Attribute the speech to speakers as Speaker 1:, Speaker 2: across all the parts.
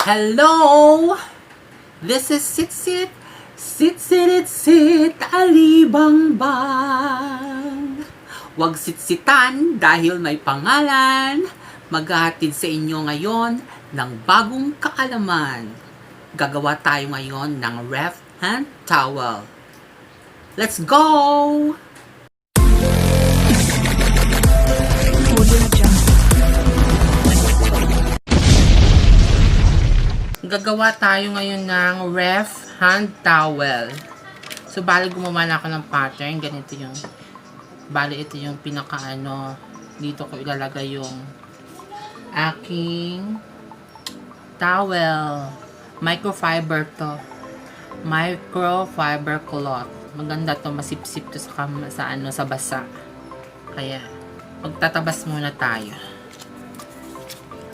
Speaker 1: Hello! This is Citcit. Sit, alibang-bang. Huwag sitsitan dahil may pangalan. Maghahatid sa inyo ngayon ng bagong kaalaman. Gagawa tayo ngayon ng ref hand towel. Let's go! Gagawa tayo ngayon ng ref hand towel. So, bali gumawa na ako ng pattern. Ganito yung, bali ito yung pinaka-ano, dito ko ilalagay yung aking towel. Microfiber to. Microfiber cloth. Maganda to, masipsip to sa basa. Kaya, magtatabas muna tayo.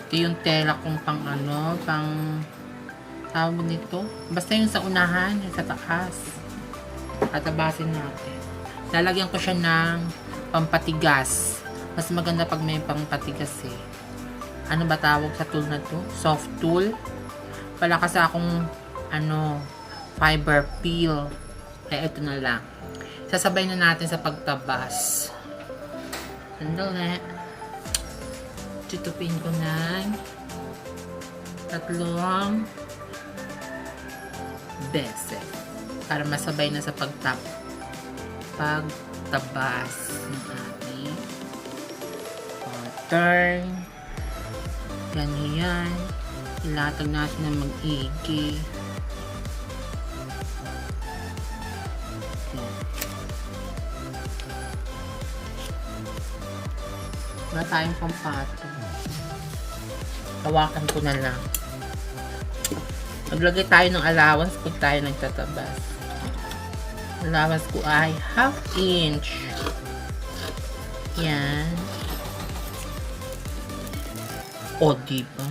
Speaker 1: Ito yung tela kong pang tawag nito. Basta yung sa unahan, yung sa taas. Tatabasin natin. Lalagyan ko siya ng pampatigas. Mas maganda pag may pampatigas eh. Ano ba tawag sa tool na to? Soft tool. Wala kasi akong fiber peel. Eh, ito na lang. Sasabay na natin sa pagtabas. Sandali. Tutupin ko ng tatlong beses para masabay na sa pagtabas ng ating pattern. Ganyan. Ilatag natin na mag-igi. Wala tayong pampato. Hawakan ko na lang. Maglagay tayo ng allowance pag tayo nagtatabas. Allowance ko ay 1/2 inch. Yan. O, diba?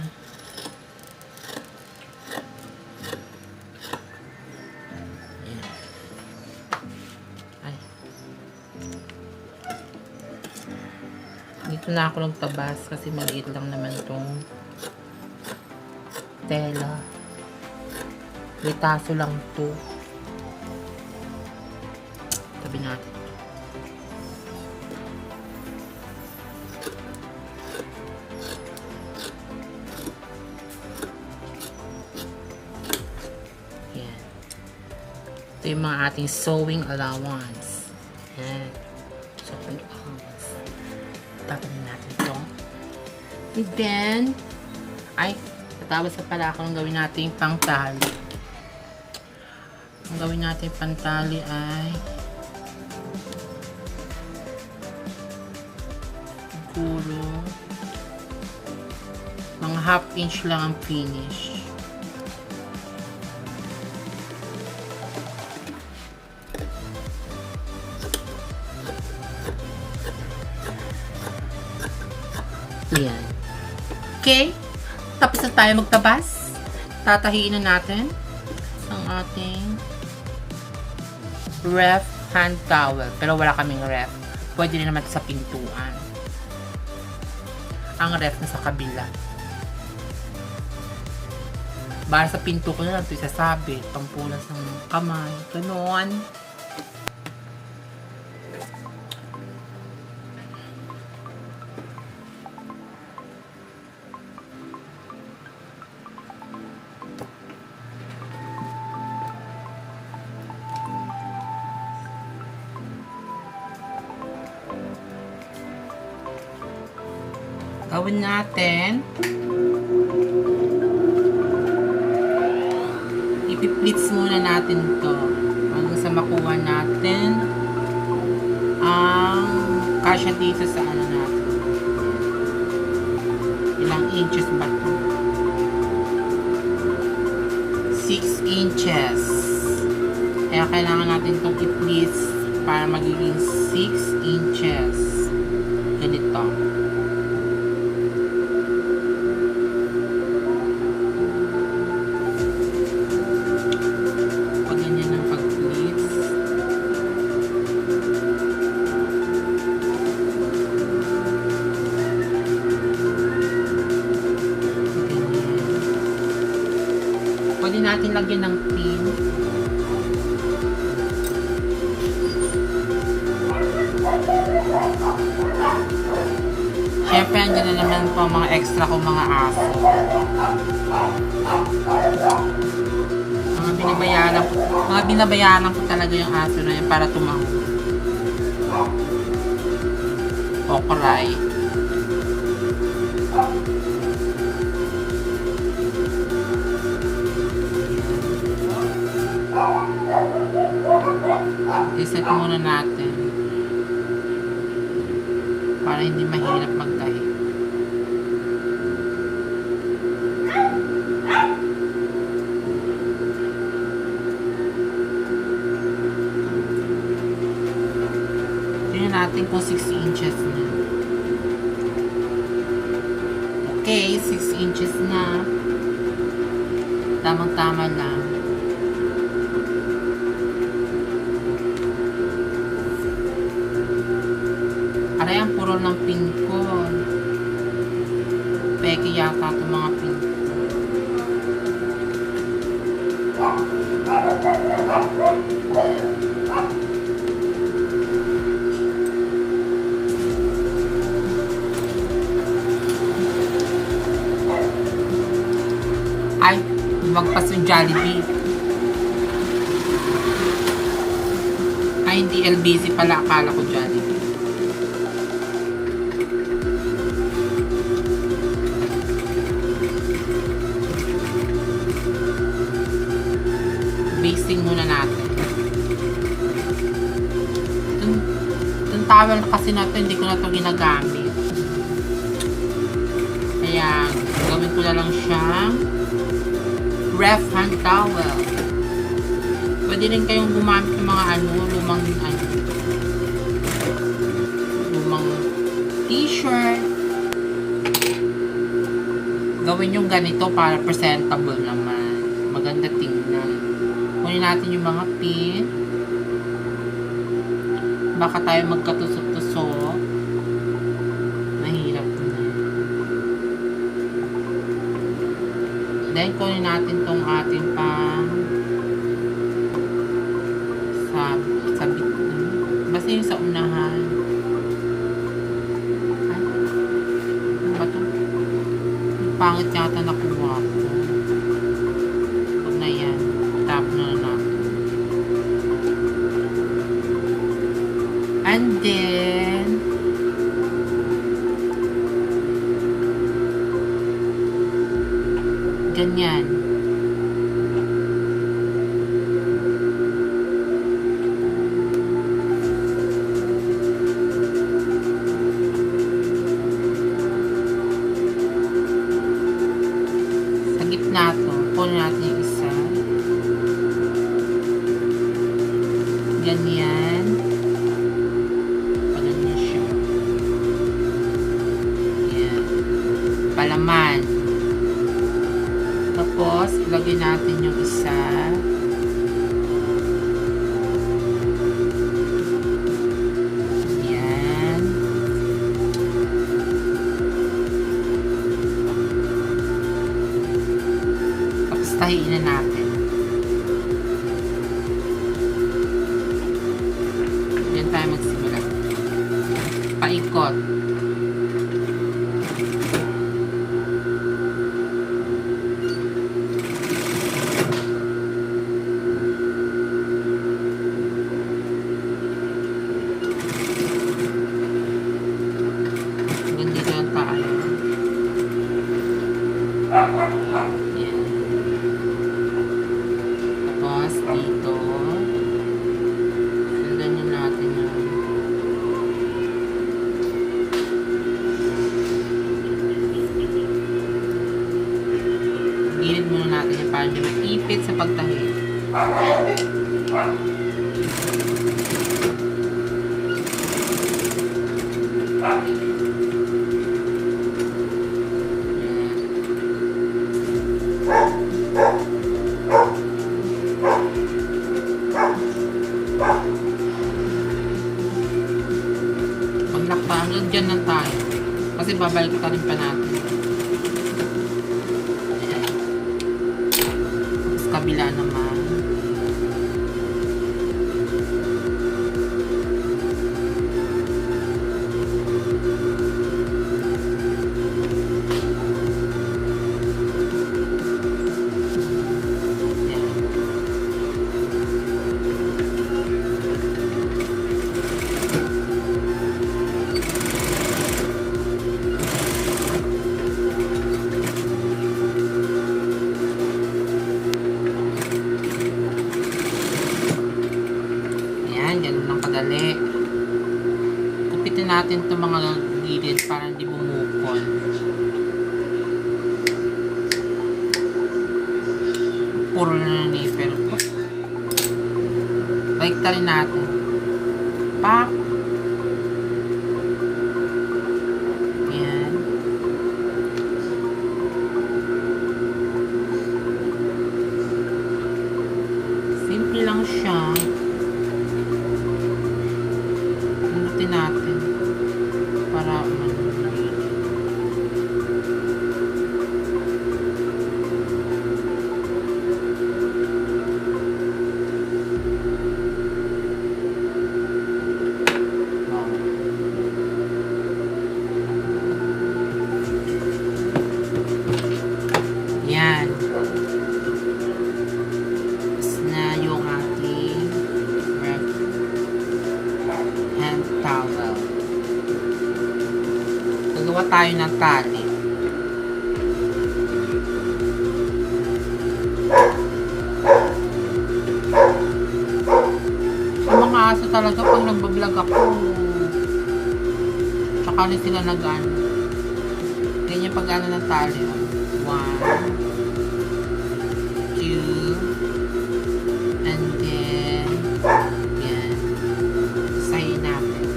Speaker 1: Yan. Ay. Dito na ako nagtabas kasi maliit lang naman itong tela. Litaso lang to. Tabi natin. Yan. Ito yung mga ating sewing allowance. Yan. Sewing allowance. Tatabi natin ito. And then, tapos pala ako ng gawin natin pangtali. Ang gawin natin pantali ay siguro mga 1/2 inch lang ang finish. Yan. Okay. Tapos na tayo magtabas. Tatahiin na natin ang ating ref hand towel. Pero wala kaming ref. Pwede rin naman sa pintuan. Ang ref na sa kabila. Para sa pinto ko na lang ito isasabit. Pampunas ng kamay. Ganon. Gawin natin. Ipiplits muna natin to hanggang sa makuha natin ang kasya dito sa natin. Ilang inches ba to? 6 inches. Kaya kailangan natin itong i-plits para magiging 6 inches. Ganito. Pwede natin lagyan ng pin. Siyempre, andyan na naman po ang mga extra kong mga aso. Mga binabayaran ko talaga yung aso na yun para tumahog. O cry. I-set muna natin para hindi mahirap magtahi. Tingnan natin kung 6 inches na. Okay, 6 inches na. Tamang-tama lang. Aray, ang puro ng pin ko. Peke yata itong mga pin ko. Ay, magpas yung Jollibee. Ay, hindi LBC pala. Akala ko Jollibee. Basting muna natin. Itong towel kasi na ito, hindi ko na ito ginagamit. Kaya, gawin ko na lang siyang ref hand towel. Pwede rin kayong gumamit ng mga lumang t-shirt. Gawin yung ganito para presentable naman. Maganda tingnan. Kunin natin yung mga pin. Baka tayo magkatusok-tusok. Mahirap na. Then, kunin natin tong ating sabit. Basta yung sa unahan. Ay, ano ba ito? Pangit yata nakuha ko. Huwag na yan. Tap na natin. And then, ganyan. Sa gitna to, kunin natin yung isa. Ganyan. Paganyan siya. Yan. Palaman. Tapos, ilagay natin yung isa. Yan. Tapos, tahiin na natin. Yan tayo magsimula. Paikot. Yan. Tapos dito sundan natin yung gilid muna natin yung para hindi mag-ipit sa pagtahi. Hanggang dyan lang tayo. Kasi babalik rin pa natin. kabila naman. Ganun lang kadali. Kupitin natin itong mga gilid para hindi bumukol. Puro na nipel ko. Baliktarin natin. Pak! Yan. Simple lang siya. Natin para yan. Tapos na yung ating hand towel. Gagawa tayo ng tali. Sa mga aso talaga pag nagbablog ako, tsaka na sila nag-ano. Ganyan pag-ano ng tali. 1, 2, and then yan. Sayin natin.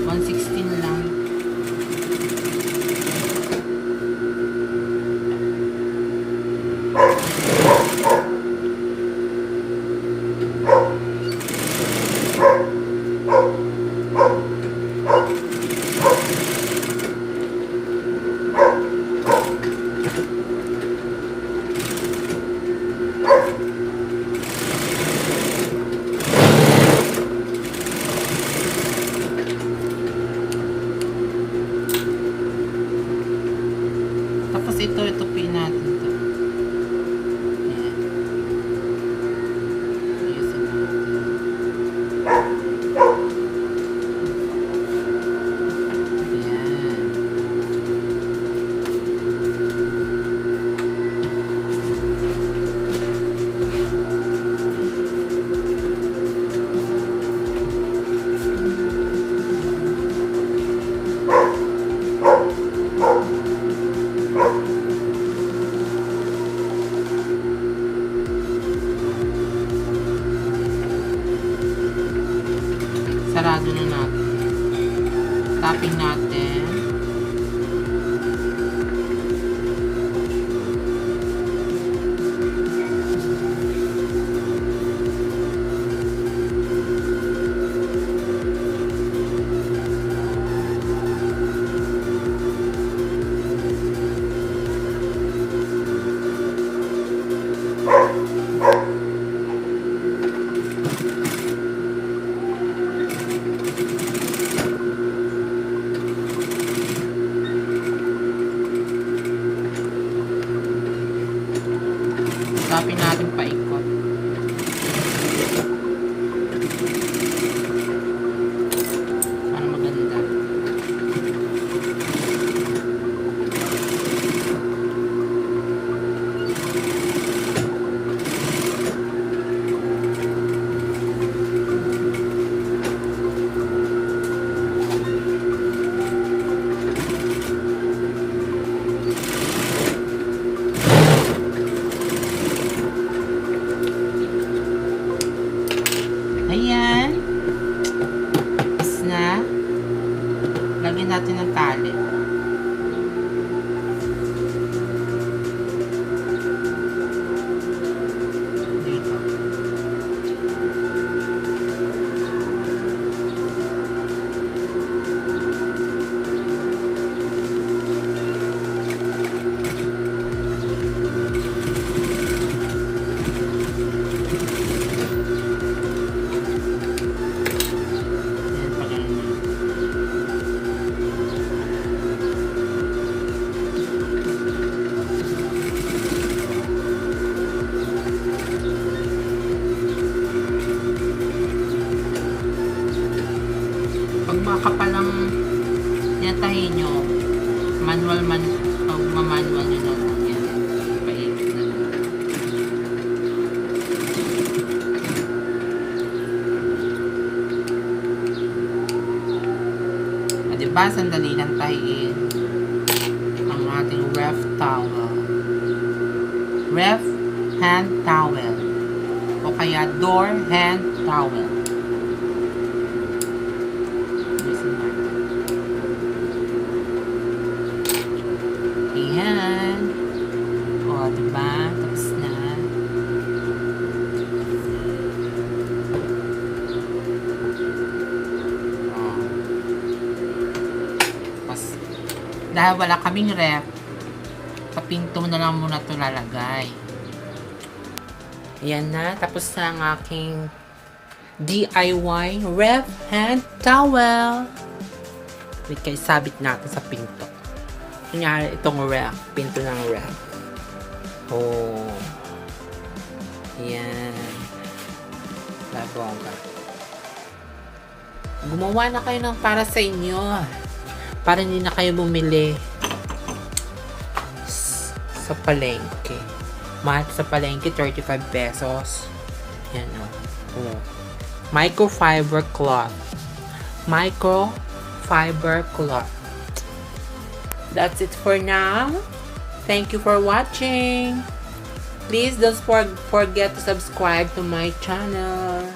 Speaker 1: 116 lang. Tapos ito pin natin to. Ayan. Ayusin natin. Ayan. Sarado na natin. Tapping natin. Tapin natin paikot. Para maganda. Manual nyo na lang. Yan. Paikot na lang. Diba, sandali lang tahiin ang ating ref towel. Ref hand towel. O kaya door hand towel. Ayan. O, diba? Tapos na. Dahil wala kaming ref, sa pinto na lang muna ito lalagay. Ayan na, tapos na ang aking DIY ref hand towel. Wait, kaya sabit natin sa pinto. Kunyari, itong ref, pinto ng ref. Oh. Ayan. Labongga. Gumawa na kayo ng para sa inyo. Para hindi na kayo bumili sa palengke. Mahal sa palengke, 35 pesos. Yan o. Oh. Microfiber cloth. Microfiber cloth. That's it for now. Thank you for watching. Please don't forget to subscribe to my channel.